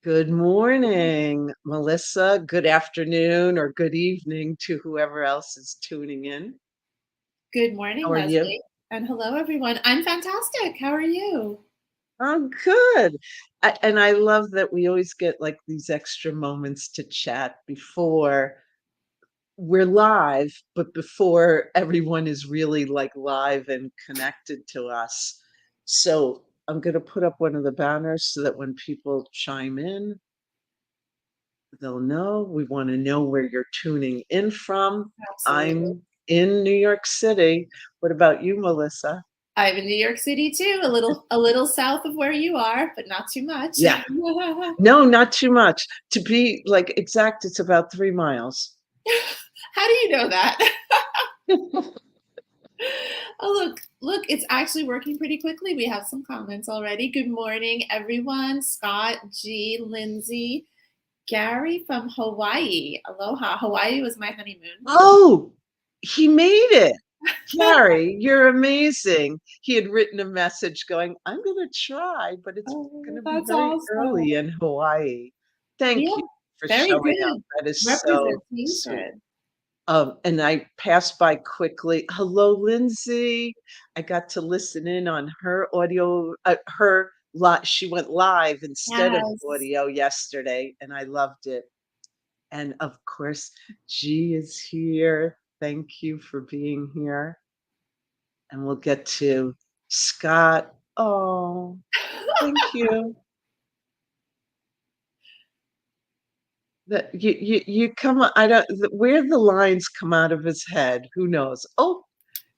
Good morning, Melissa. Good afternoon or good evening to whoever else is tuning in. Good How morning, are you? Leslie. And hello, everyone. I'm fantastic. How are you? I'm good. And I love that we always get like these extra moments to chat before we're live, but before everyone is really like live and connected to us. So I'm going to put up one of the banners so that when people chime in, they'll know. We want to know where you're tuning in from. Absolutely. I'm in New York City. What about you, Melissa? I'm in New York City too, a little south of where you are, but not too much. Yeah. No, not too much. To be like exact, it's about 3 miles. How do you know that? Oh, look, it's actually working pretty quickly. We have some comments already. Good morning, everyone. Scott, G, Lindsay, Gary from Hawaii. Aloha. Hawaii was my honeymoon. Oh, he made it. Gary, you're amazing. He had written a message going, I'm going to try, but it's going Oh, to be that's very early awesome. in Hawaii. Thank Yeah, you for very showing up. good That is so sweet. representation. And I passed by quickly. Hello, Lindsay. I got to listen in on her audio, she went live instead of Yes. audio yesterday, and I loved it. And of course, G is here. Thank you for being here. And we'll get to Scott. Oh, thank you. That you come. I don't. Where the lines come out of his head, who knows? Oh,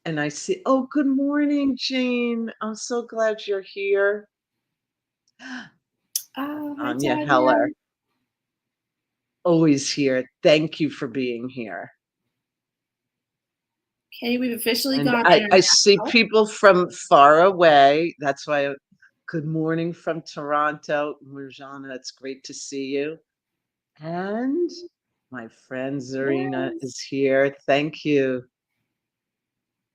and I see, oh, good morning, Jane. I'm so glad you're here. Oh, hi, Anya Tanya. Heller, always here. Thank you for being here. Okay, we've officially And gone I see international. people from far away. That's why, good morning from Toronto. Marjana, it's great to see you. And my friend Zarina is Yes. here. Thank you.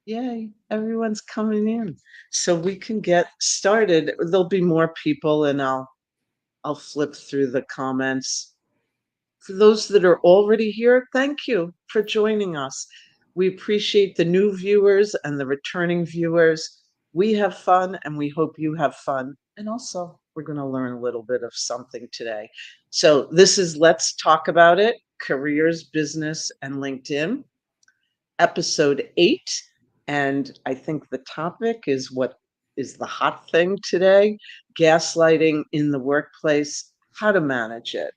Yay, everyone's coming in. So we can get started. There'll be more people and I'll flip through the comments. For those that are already here, thank you for joining us. We appreciate the new viewers and the returning viewers. We have fun and we hope you have fun. And also, we're going to learn a little bit of something today. So, this is Let's Talk About It Careers, Business, and LinkedIn, episode 8. And I think the topic is what is the hot thing today: gaslighting in the workplace, how to manage it.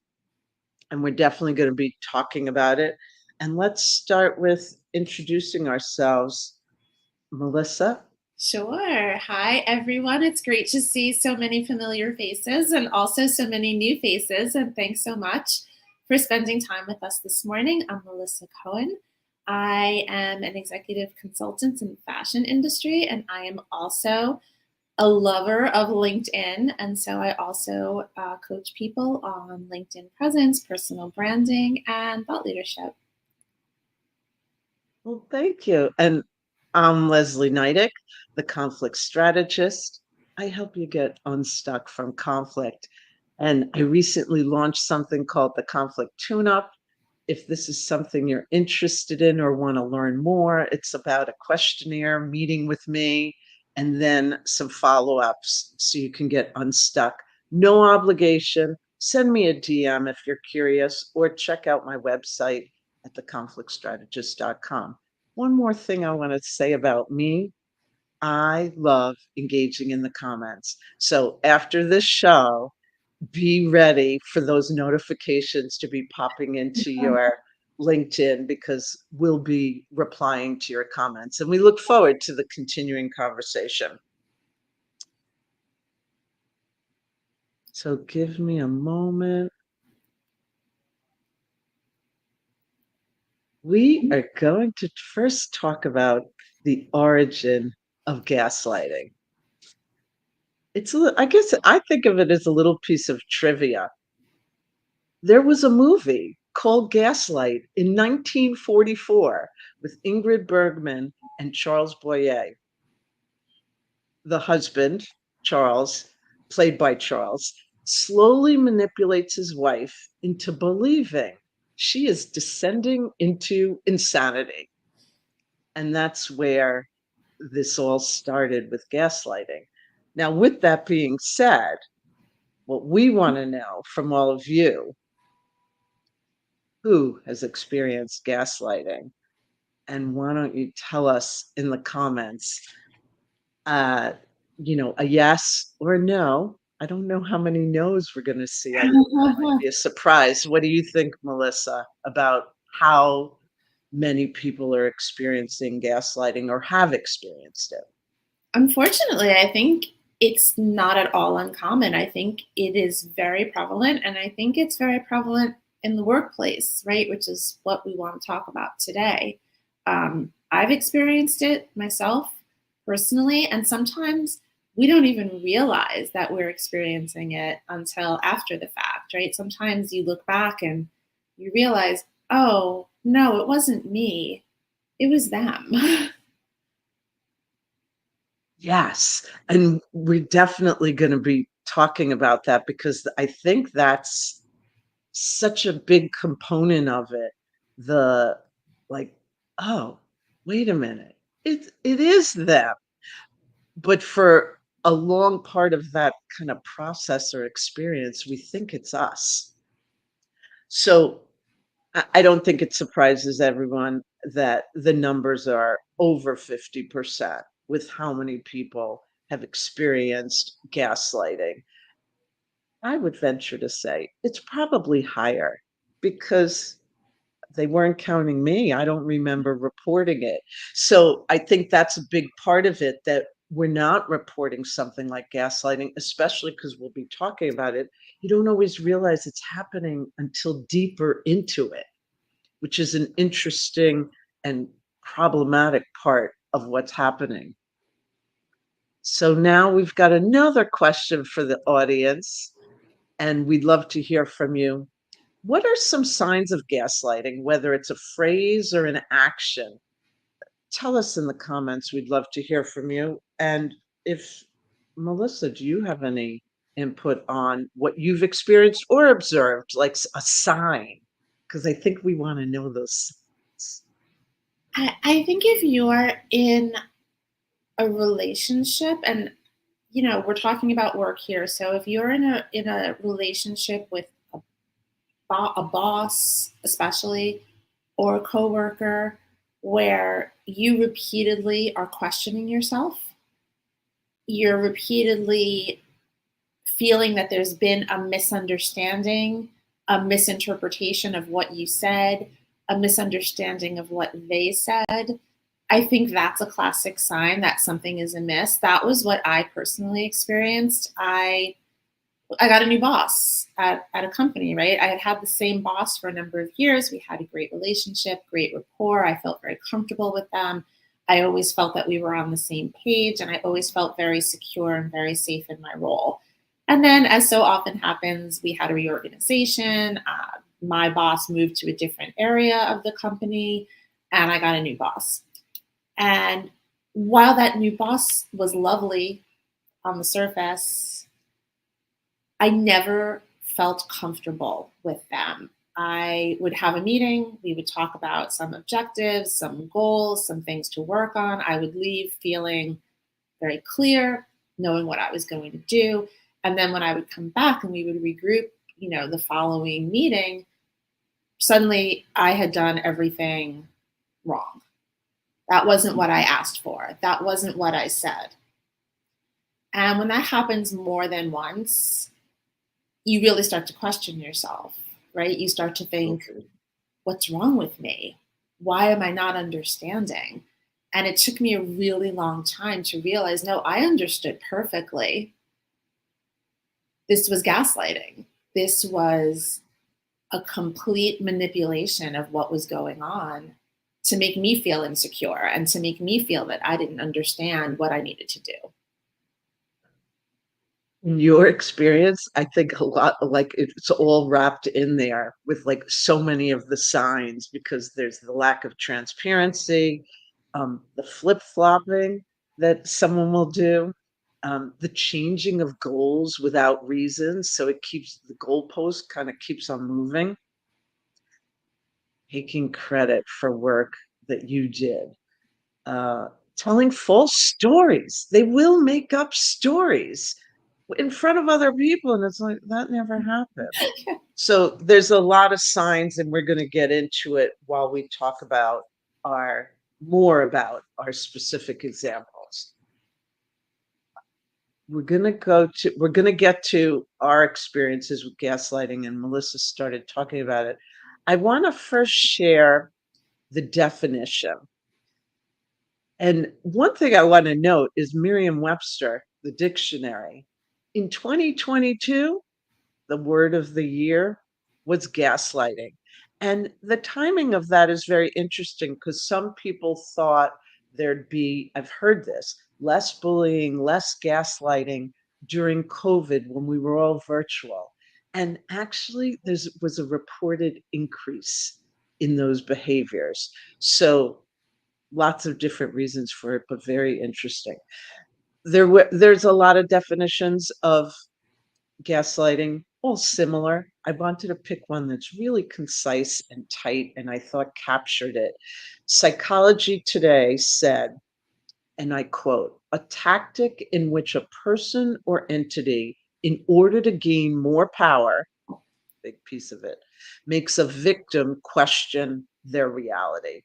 And we're definitely going to be talking about it. And let's start with introducing ourselves. Melissa? Sure. Hi, everyone. It's great to see so many familiar faces and also so many new faces. And thanks so much for spending time with us this morning. I'm Melissa Cohen. I am an executive consultant in the fashion industry, and I am also a lover of LinkedIn. And so I also coach people on LinkedIn presence, personal branding, and thought leadership. Well, thank you. And I'm Leslie Nydick, the conflict strategist. I help you get unstuck from conflict. And I recently launched something called the Conflict Tune Up. If this is something you're interested in or want to learn more, it's about a questionnaire meeting with me and then some follow ups so you can get unstuck. No obligation. Send me a DM if you're curious or check out my website at theconflictstrategist.com. One more thing I want to say about me: I love engaging in the comments. So after this show, be ready for those notifications to be popping into your LinkedIn because we'll be replying to your comments. And we look forward to the continuing conversation. So give me a moment. We are going to first talk about the origin of gaslighting. I guess I think of it as a little piece of trivia. There was a movie called Gaslight in 1944 with Ingrid Bergman and Charles Boyer. The husband, Charles, played by Charles, slowly manipulates his wife into believing she is descending into insanity. And that's where this all started with gaslighting. Now, with that being said, what we want to know from all of you, who has experienced gaslighting? And why don't you tell us in the comments, uh, a yes or a no? I don't know how many no's we're going to see. I think that might be a surprise. What do you think, Melissa, about how many people are experiencing gaslighting or have experienced it? Unfortunately, I think it's not at all uncommon. I think it is very prevalent, and I think it's very prevalent in the workplace, right? Which is what we want to talk about today. I've experienced it myself personally, and sometimes we don't even realize that we're experiencing it until after the fact, right? Sometimes you look back and you realize, oh, no, it wasn't me, it was them. Yes, and we're definitely going to be talking about that because I think that's such a big component of it. The like, oh, wait a minute. It is them. But for a long part of that kind of process or experience, we think it's us. So I don't think it surprises everyone that the numbers are over 50% with how many people have experienced gaslighting. I would venture to say it's probably higher because they weren't counting me. I don't remember reporting it. So I think that's a big part of it, that we're not reporting something like gaslighting, especially because we'll be talking about it. You don't always realize it's happening until deeper into it, which is an interesting and problematic part of what's happening. So now we've got another question for the audience, and we'd love to hear from you. What are some signs of gaslighting, whether it's a phrase or an action? Tell us in the comments. We'd love to hear from you. And if, Melissa, do you have any input on what you've experienced or observed, like a sign? Because I think we want to know those signs. I think if you're in a relationship, and we're talking about work here, so if you're in a relationship with a boss especially, or a coworker, where you repeatedly are questioning yourself, you're repeatedly feeling that there's been a misunderstanding, a misinterpretation of what you said, a misunderstanding of what they said, I think that's a classic sign that something is amiss. That was what I personally experienced. I got a new boss at a company, right? I had had the same boss for a number of years. We had a great relationship, great rapport. I felt very comfortable with them. I always felt that we were on the same page, and I always felt very secure and very safe in my role. And then, as so often happens, we had a reorganization. My boss moved to a different area of the company, and I got a new boss. And while that new boss was lovely on the surface, I never felt comfortable with them. I would have a meeting, we would talk about some objectives, some goals, some things to work on. I would leave feeling very clear, knowing what I was going to do. And then when I would come back and we would regroup, the following meeting, suddenly I had done everything wrong. That wasn't what I asked for. That wasn't what I said. And when that happens more than once, you really start to question yourself, right? You start to think, Okay. what's wrong with me? Why am I not understanding? And it took me a really long time to realize, no, I understood perfectly. This was gaslighting. This was a complete manipulation of what was going on to make me feel insecure and to make me feel that I didn't understand what I needed to do. In your experience, I think a lot like it's all wrapped in there with like so many of the signs because there's the lack of transparency, the flip flopping that someone will do. the changing of goals without reason. So it keeps the goalpost kind of keeps on moving. Taking credit for work that you did. Telling false stories. They will make up stories in front of other people. And it's like, that never happened. So there's a lot of signs, and we're going to get into it while we talk about more about our specific examples. We're going to get to our experiences with gaslighting, and Melissa started talking about it. I want to first share the definition. And one thing I want to note is Merriam-Webster, the dictionary. In 2022, the word of the year was gaslighting. And the timing of that is very interesting because some people thought there'd be, I've heard this, less bullying, less gaslighting during COVID when we were all virtual. And actually, there was a reported increase in those behaviors. So lots of different reasons for it, but very interesting. There's a lot of definitions of gaslighting, all similar. I wanted to pick one that's really concise and tight, and I thought captured it. Psychology Today said, and I quote, "A tactic in which a person or entity, in order to gain more power," big piece of it, "makes a victim question their reality."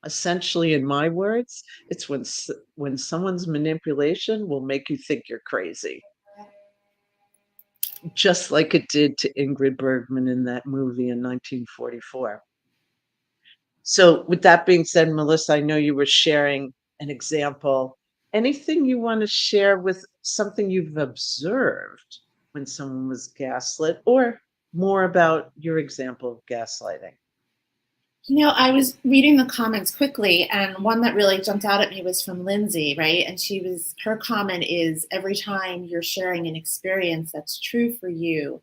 Essentially, in my words, it's when someone's manipulation will make you think you're crazy. Just like it did to Ingrid Bergman in that movie in 1944. So with that being said, Melissa, I know you were sharing an example. Anything you want to share with something you've observed when someone was gaslit, or more about your example of gaslighting? I was reading the comments quickly, and one that really jumped out at me was from Lindsay, right? And her comment is, every time you're sharing an experience that's true for you,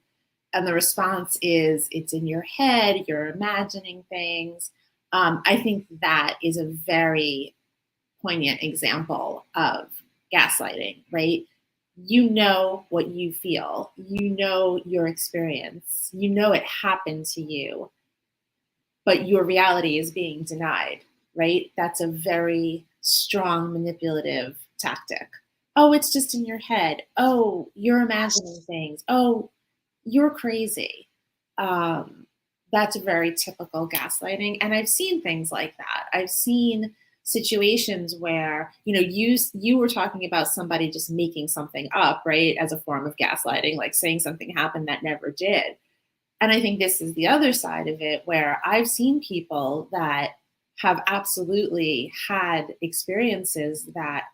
and the response is, it's in your head, you're imagining things. I think that is a very poignant example of gaslighting, right? You know what you feel, you know your experience, you know it happened to you, but your reality is being denied, right? That's a very strong manipulative tactic. Oh, it's just in your head. Oh, you're imagining things. Oh, you're crazy. That's very typical gaslighting. And I've seen things like that. I've seen situations where, you were talking about somebody just making something up, right? As a form of gaslighting, like saying something happened that never did. And I think this is the other side of it, where I've seen people that have absolutely had experiences that,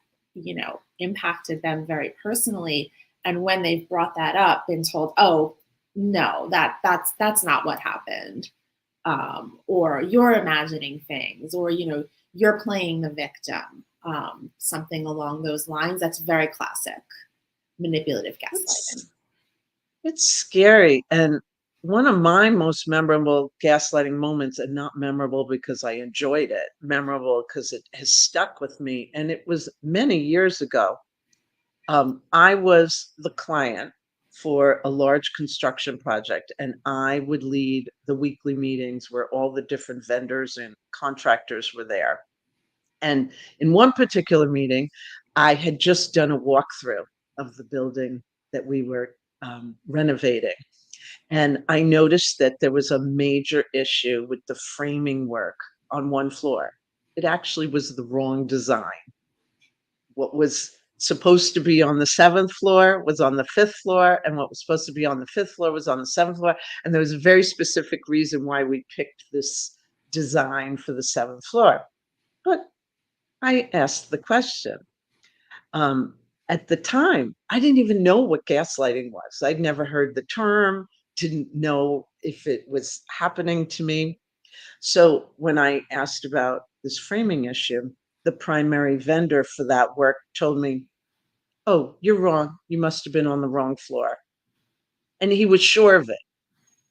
impacted them very personally. And when they've brought that up, been told, oh, no, that's not what happened. Or you're imagining things, or, you're playing the victim, something along those lines. That's very classic manipulative gaslighting. It's scary. And one of my most memorable gaslighting moments, and not memorable because I enjoyed it, memorable because it has stuck with me. And it was many years ago. I was the client for a large construction project, and I would lead the weekly meetings where all the different vendors and contractors were there. And in one particular meeting, I had just done a walkthrough of the building that we were renovating. And I noticed that there was a major issue with the framing work on one floor. It actually was the wrong design. What was supposed to be on the 7th floor was on the 5th floor, and what was supposed to be on the 5th floor was on the 7th floor. And there was a very specific reason why we picked this design for the 7th floor. But I asked the question. At the time, I didn't even know what gaslighting was. I'd never heard the term, didn't know if it was happening to me. So when I asked about this framing issue, the primary vendor for that work told me, "Oh, you're wrong. You must have been on the wrong floor." And he was sure of it.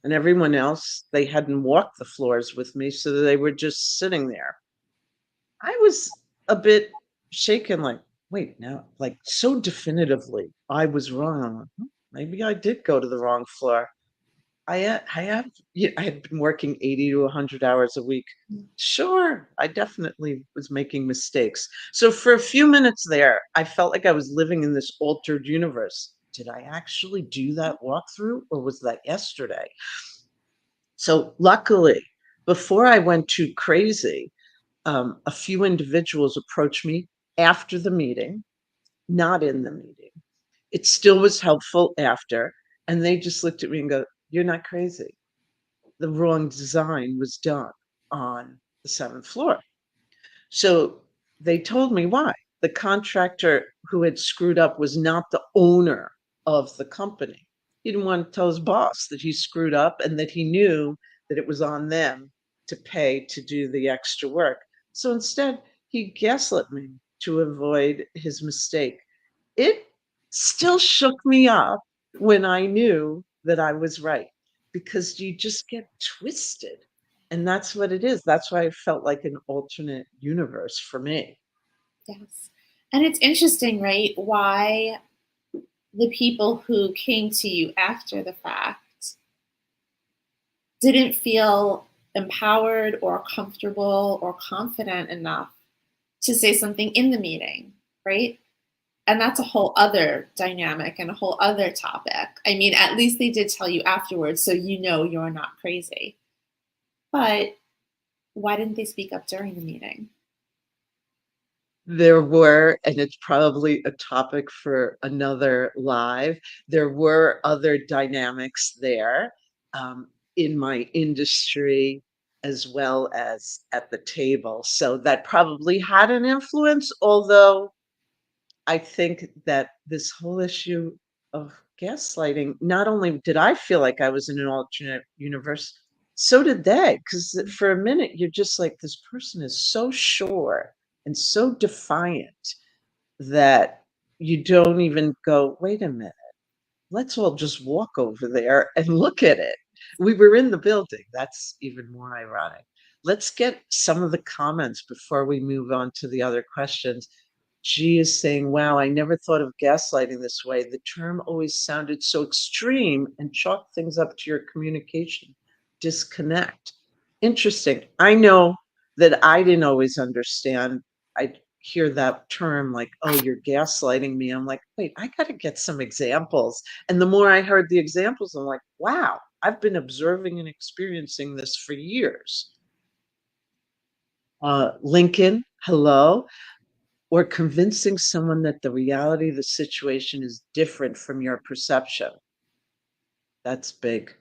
And everyone else, they hadn't walked the floors with me, so they were just sitting there. I was a bit shaken, like, wait, now, like so definitively, I was wrong. I'm like, maybe I did go to the wrong floor. I have, yeah, I had been working 80 to 100 hours a week. Sure, I definitely was making mistakes. So for a few minutes there, I felt like I was living in this altered universe. Did I actually do that walkthrough, or was that yesterday? So luckily, before I went too crazy, a few individuals approached me after the meeting, not in the meeting. It still was helpful after, and they just looked at me and go, "You're not crazy. The wrong design was done on the 7th floor." So they told me why. The contractor who had screwed up was not the owner of the company. He didn't want to tell his boss that he screwed up and that he knew that it was on them to pay to do the extra work. So instead, he gaslit me to avoid his mistake. It still shook me up when I knew that I was right, because you just get twisted. And that's what it is. That's why it felt like an alternate universe for me. Yes. And it's interesting, right? Why the people who came to you after the fact didn't feel empowered or comfortable or confident enough to say something in the meeting, right? And that's a whole other dynamic and a whole other topic. I mean, at least they did tell you afterwards, so you know you're not crazy. But why didn't they speak up during the meeting? There were, and it's probably a topic for another live, there were other dynamics there, in my industry as well as at the table. So that probably had an influence, although I think that this whole issue of gaslighting, not only did I feel like I was in an alternate universe, so did they. Because for a minute, you're just like, this person is so sure and so defiant that you don't even go, wait a minute, let's all just walk over there and look at it. We were in the building. That's even more ironic. Let's get some of the comments before we move on to the other questions. G is saying, wow, I never thought of gaslighting this way. The term always sounded so extreme and chalked things up to your communication disconnect. Interesting. I know that I didn't always understand. I hear that term like, oh, you're gaslighting me. I'm like, wait, I got to get some examples. And the more I heard the examples, I'm like, wow, I've been observing and experiencing this for years. Lincoln, hello. Or convincing someone that the reality of the situation is different from your perception. That's big.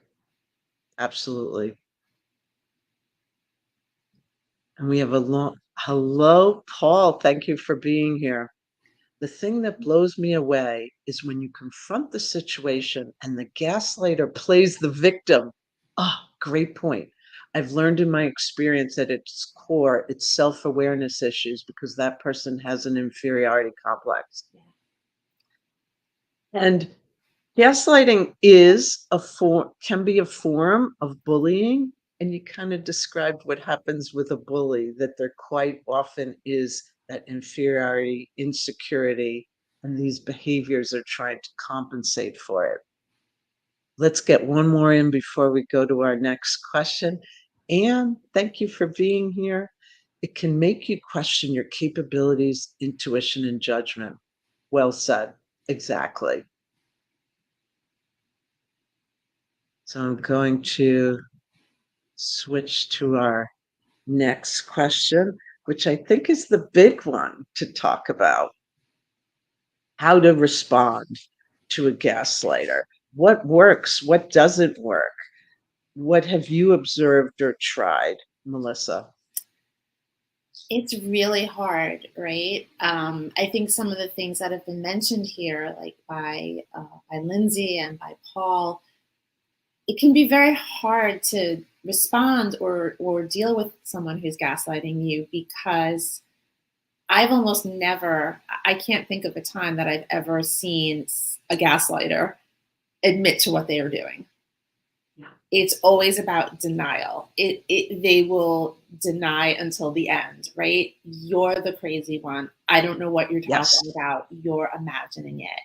Absolutely. And we have a long, hello, Paul. Thank you for being here. The thing that blows me away is when you confront the situation and the gaslighter plays the victim. Oh, great point. I've learned in my experience at its core, it's self-awareness issues because that person has an inferiority complex. And gaslighting is a form, can be a form of bullying. And you kind of described what happens with a bully, that there quite often is that inferiority, insecurity, and these behaviors are trying to compensate for it. Let's get one more in before we go to our next question. Anne, thank you for being here. It can make you question your capabilities, intuition, and judgment. Well said. Exactly. So I'm going to switch to our next question, which I think is the big one to talk about. How to respond to a gaslighter. What works? What doesn't work? What have you observed or tried, Melissa? It's really hard, right? I think some of the things that have been mentioned here, like by Lindsay and by Paul, it can be very hard to respond or deal with someone who's gaslighting you because I've almost never, I can't think of a time that I've ever seen a gaslighter admit to what they are doing. it's always about denial. They will deny until the end, right? You're the crazy one. I don't know what you're Yes. talking about. You're imagining it.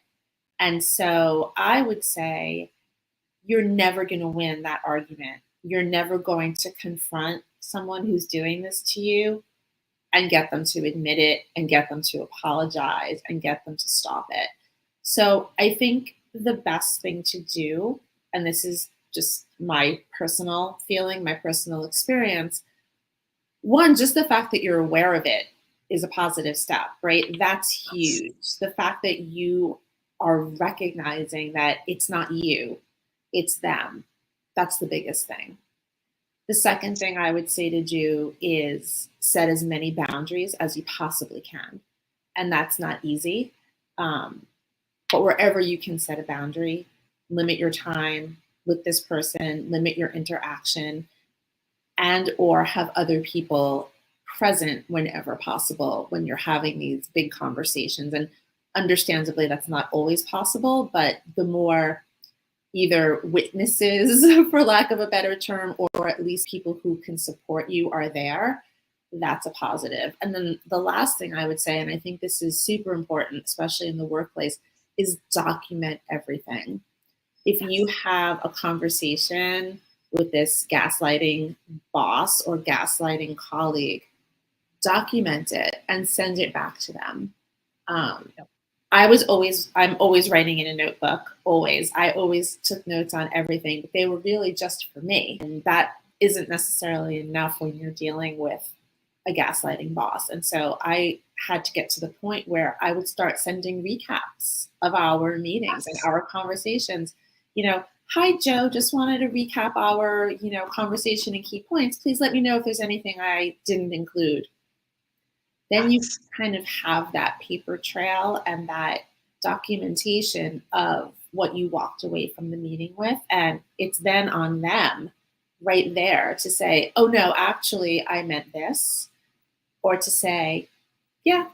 And so I would say you're never going to win that argument. You're never going to confront someone who's doing this to you and get them to admit it and get them to apologize and get them to stop it. So I think the best thing to do, and this is just my personal feeling, my personal experience, one, just the fact that you're aware of it is a positive step, right? That's huge. The fact that you are recognizing that it's not you, it's them. That's the biggest thing. The second thing I would say to do is set as many boundaries as you possibly can. And that's not easy. But wherever you can set a boundary, limit your time with this person, limit your interaction, and or have other people present whenever possible when you're having these big conversations. And understandably, that's not always possible, but the more either witnesses, for lack of a better term, or at least people who can support you are there, that's a positive. And then the last thing I would say, and I think this is super important, especially in the workplace, is document everything. If you have a conversation with this gaslighting boss or gaslighting colleague, document it and send it back to them. I'm always writing in a notebook, always. I always took notes on everything, but they were really just for me. And that isn't necessarily enough when you're dealing with a gaslighting boss. And so I had to get to the point where I would start sending recaps of our meetings and our conversations. Hi, Joe, just wanted to recap our, conversation and key points. Please let me know if there's anything I didn't include. Then you kind of have that paper trail and that documentation of what you walked away from the meeting with. And it's then on them right there to say, oh no, actually I meant this. Or to say, yeah,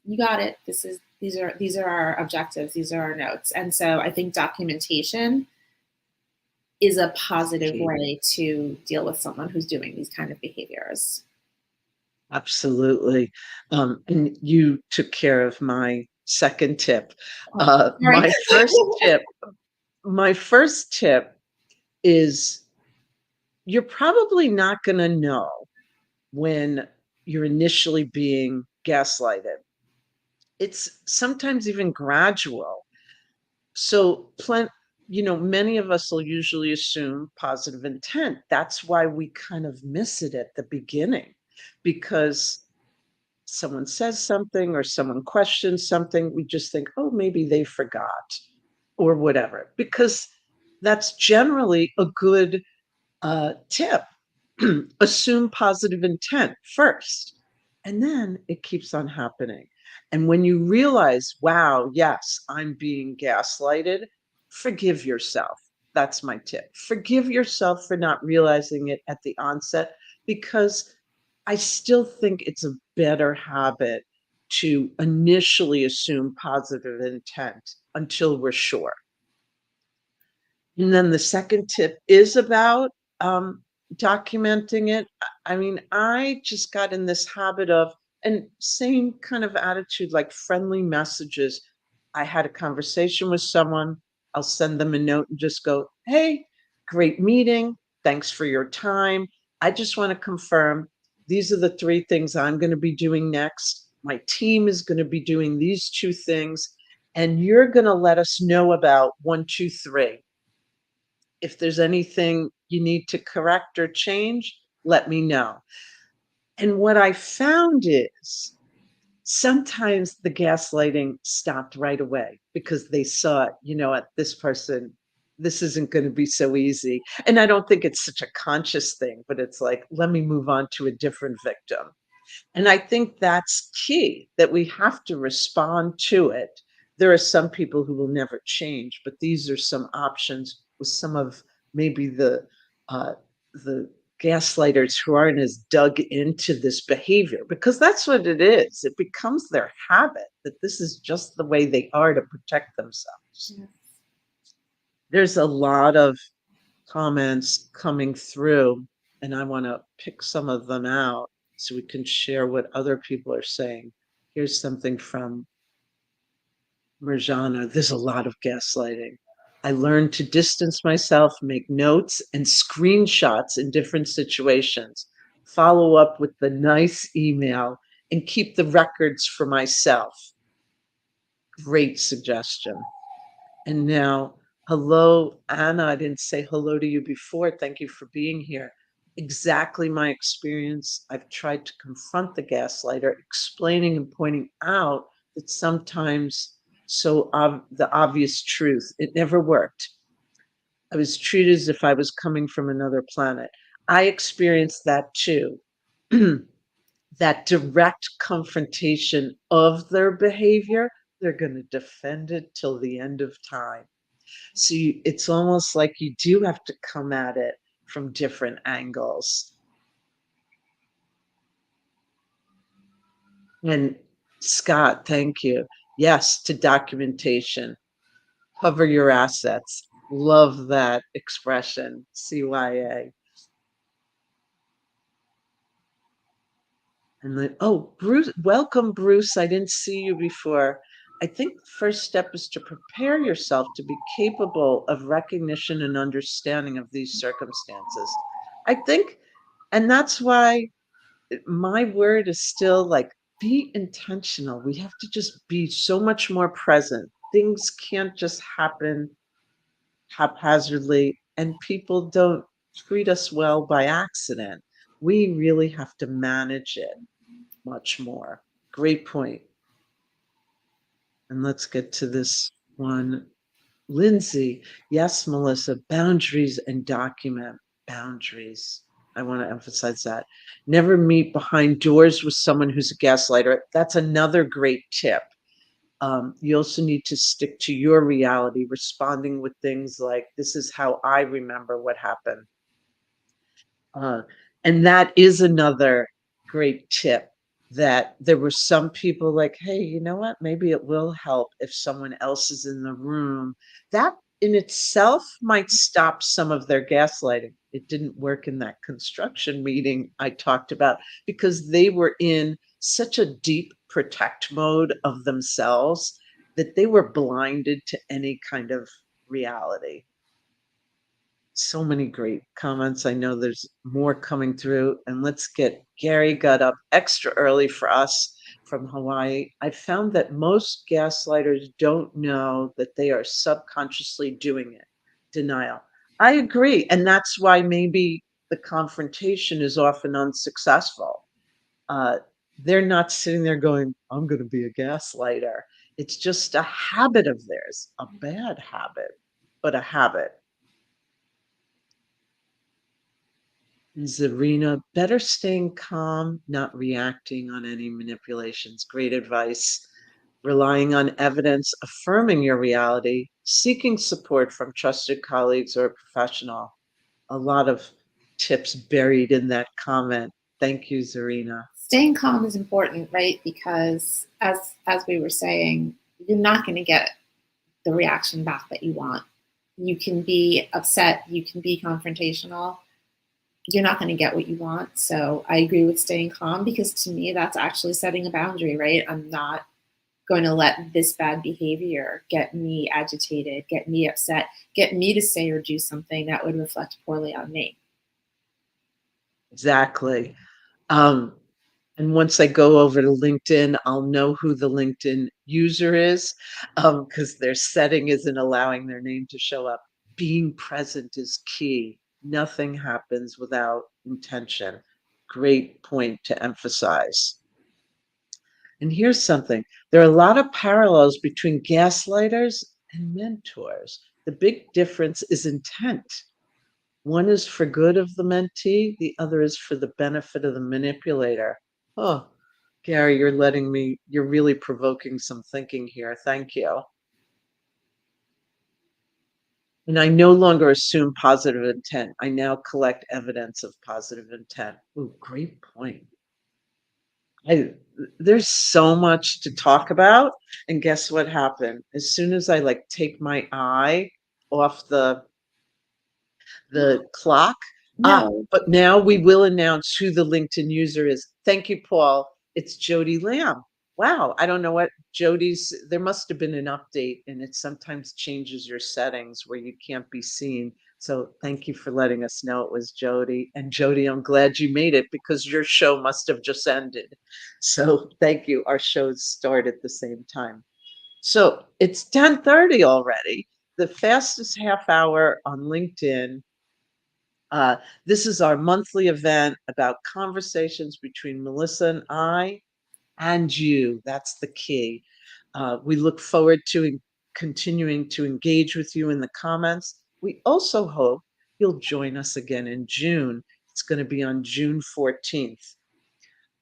you got it. These are our objectives. These are our notes. And so I think documentation is a positive way to deal with someone who's doing these kind of behaviors. Absolutely. And you took care of my second tip. Oh, My first tip is you're probably not going to know when you're initially being gaslighted. It's sometimes even gradual. So many of us will usually assume positive intent. That's why we kind of miss it at the beginning, because someone says something or someone questions something, we just think, oh, maybe they forgot or whatever, because that's generally a good tip. Assume positive intent first, and then it keeps on happening. And when you realize, wow, yes, I'm being gaslighted, forgive yourself. That's my tip. Forgive yourself for not realizing it at the onset, because I still think it's a better habit to initially assume positive intent until we're sure. And then the second tip is about documenting it. I mean, I just got in this habit of, and same kind of attitude, like friendly messages. I had a conversation with someone, I'll send them a note and just go, hey, great meeting. Thanks for your time. I just want to confirm these are the 3 things I'm going to be doing next. My team is going to be doing these 2 things. And you're going to let us know about 1, 2, 3. If there's anything you need to correct or change, let me know. And what I found is sometimes the gaslighting stopped right away because they saw, at this person, this isn't going to be so easy. And I don't think it's such a conscious thing, but it's like, let me move on to a different victim. And I think that's key, that we have to respond to it. There are some people who will never change, but these are some options with some of maybe the gaslighters who aren't as dug into this behavior, because that's what it is. It becomes their habit that this is just the way they are to protect themselves. Yeah. There's a lot of comments coming through, and I want to pick some of them out so we can share what other people are saying. Here's something from Marjana. There's a lot of gaslighting. I learned to distance myself, make notes and screenshots in different situations, follow up with the nice email, and keep the records for myself. Great suggestion. And now, hello, Anna. I didn't say hello to you before. Thank you for being here. Exactly my experience. I've tried to confront the gaslighter, explaining and pointing out that sometimes the obvious truth, it never worked. I was treated as if I was coming from another planet. I experienced that too. That direct confrontation of their behavior, they're going to defend it till the end of time. So it's almost like you do have to come at it from different angles. And Scott, thank you. Yes, to documentation. Cover your assets. Love that expression, CYA. And then, oh, Bruce, welcome, Bruce. I didn't see you before. I think the first step is to prepare yourself to be capable of recognition and understanding of these circumstances. I think, and that's why my word is still like, be intentional. We have to just be so much more present. Things can't just happen haphazardly, and people don't treat us well by accident. We really have to manage it much more. Great point. And let's get to this one. Lindsay, yes, Melissa, boundaries and document boundaries. I want to emphasize that. Never meet behind doors with someone who's a gaslighter. That's another great tip. You also need to stick to your reality, responding with things like, this is how I remember what happened. And that is another great tip, that there were some people like, hey, you know what? Maybe it will help if someone else is in the room. That in itself might stop some of their gaslighting. It didn't work in that construction meeting I talked about because they were in such a deep protect mode of themselves that they were blinded to any kind of reality. So many great comments. I know there's more coming through. And let's get Gary got up extra early for us from Hawaii. I found that most gaslighters don't know that they are subconsciously doing it. Denial. I agree. And that's why maybe the confrontation is often unsuccessful. Uh, they're not sitting there going, I'm going to be a gaslighter. It's just a habit of theirs, a bad habit, but a habit. Zarina, better staying calm, not reacting on any manipulations. Great advice. Relying on evidence, affirming your reality, seeking support from trusted colleagues or a professional. A lot of tips buried in that comment. Thank you, Zarina. Staying calm is important, right? Because as we were saying, you're not going to get the reaction back that you want. You can be upset, you can be confrontational. You're not going to get what you want. So I agree with staying calm, because to me, that's actually setting a boundary, right? I'm not going to let this bad behavior get me agitated, get me upset, get me to say or do something that would reflect poorly on me. Exactly. And once I go over to LinkedIn, I'll know who the LinkedIn user is, because their setting isn't allowing their name to show up. Being present is key. Nothing happens without intention. Great point to emphasize. And here's something. There are a lot of parallels between gaslighters and mentors. The big difference is intent. One is for good of the mentee, the other is for the benefit of the manipulator. Oh, Gary, you're really provoking some thinking here. Thank you. And I no longer assume positive intent. I now collect evidence of positive intent. Oh, great point. There's so much to talk about. And guess what happened? As soon as I take my eye off the clock. No. But now we will announce who the LinkedIn user is. Thank you, Paul. It's Jody Lamb. Wow, I don't know what Jody's, there must have been an update, and it sometimes changes your settings where you can't be seen. So thank you for letting us know it was Jody. And Jody, I'm glad you made it because your show must have just ended. So thank you. Our shows start at the same time. So it's 10:30 already, the fastest half hour on LinkedIn. This is our monthly event about conversations between Melissa and I and you. That's the key. We look forward to continuing to engage with you in the comments. We also hope you'll join us again in June. It's going to be on June 14th.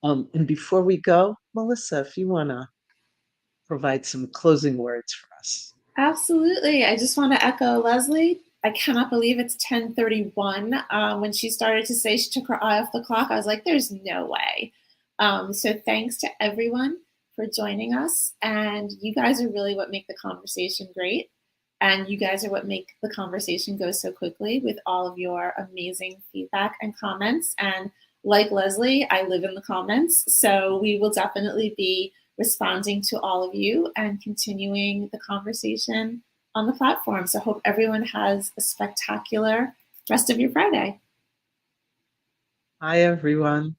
And before we go, Melissa, if you want to provide some closing words for us. Absolutely. I just want to echo Leslie. I cannot believe it's 10:31. When she started to say she took her eye off the clock, I was like, there's no way. So thanks to everyone for joining us. And you guys are really what make the conversation great. And you guys are what make the conversation go so quickly with all of your amazing feedback and comments. And like Leslie, I live in the comments. So we will definitely be responding to all of you and continuing the conversation on the platform. So hope everyone has a spectacular rest of your Friday. Hi, everyone.